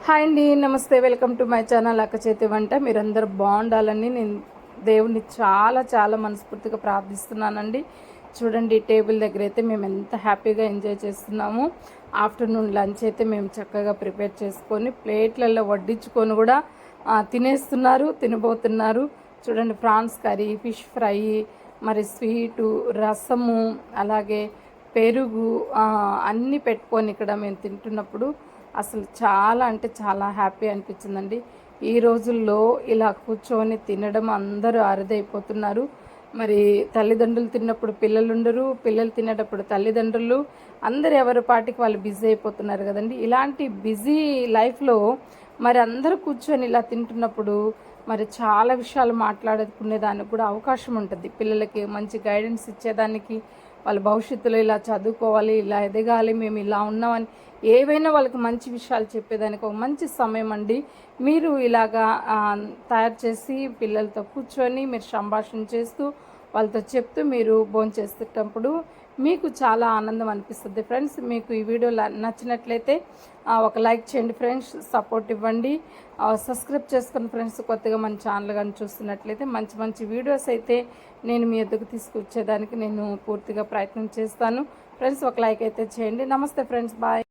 Hi అండి, నమస్తే. Welcome to my channel అక్క చేతి వంట. మీరందరూ బాగుండాలని నేను దేవుణ్ణి చాలా చాలా మనస్ఫూర్తిగా ప్రార్థిస్తున్నానండి. చూడండి, టేబుల్ దగ్గర అయితే మేము ఎంత హ్యాపీగా ఎంజాయ్ చేస్తున్నాము. ఆఫ్టర్నూన్ లంచ్ అయితే మేము చక్కగా ప్రిపేర్ చేసుకొని ప్లేట్లలో వడ్డించుకొని కూడా తినేస్తున్నారు, తినబోతున్నారు. చూడండి, ప్రాన్స్ కర్రీ, ఫిష్ ఫ్రై, మరి స్వీటు, రసము, అలాగే పెరుగు అన్నీ పెట్టుకొని ఇక్కడ మేము తింటున్నప్పుడు అసలు చాలా అంటే చాలా హ్యాపీ అనిపించిందండి. ఈ రోజుల్లో ఇలా కూర్చొని తినడం అందరూ అరుదైపోతున్నారు. మరి తల్లిదండ్రులు తిన్నప్పుడు పిల్లలు ఉండరు, పిల్లలు తినేటప్పుడు తల్లిదండ్రులు, అందరు ఎవరి పాటికి వాళ్ళు బిజీ అయిపోతున్నారు కదండి. ఇలాంటి బిజీ లైఫ్లో మరి అందరూ కూర్చొని ఇలా తింటున్నప్పుడు మరి చాలా విషయాలు మాట్లాడుకునే దానికి కూడా అవకాశం ఉంటుంది. పిల్లలకి మంచి గైడెన్స్ ఇచ్చేదానికి, వాళ్ళ భవిష్యత్తులో ఇలా చదువుకోవాలి, ఇలా ఎదగాలి, మేము ఇలా ఉన్నామని ఏవైనా వాళ్ళకి మంచి విషయాలు చెప్పేదానికి ఒక మంచి సమయం అండి. మీరు ఇలాగా తయారు చేసి పిల్లలతో కూర్చొని మీరు సంభాషణ చేస్తూ వాళ్ళతో చెప్తూ మీరు భోంచేసేటప్పుడు మీకు చాలా ఆనందం అనిపిస్తుంది. ఫ్రెండ్స్, మీకు ఈ వీడియో నచ్చినట్లయితే ఒక లైక్ చేయండి ఫ్రెండ్స్, సపోర్ట్ ఇవ్వండి. సబ్స్క్రైబ్ చేసుకుని ఫ్రెండ్స్, కొత్తగా మన ఛానల్ కానీ చూస్తున్నట్లయితే మంచి మంచి వీడియోస్ అయితే నేను మీ ఎద్దుకు తీసుకొచ్చేదానికి నేను పూర్తిగా ప్రయత్నం చేస్తాను. ఫ్రెండ్స్, ఒక లైక్ అయితే చేయండి. నమస్తే ఫ్రెండ్స్, బాయ్.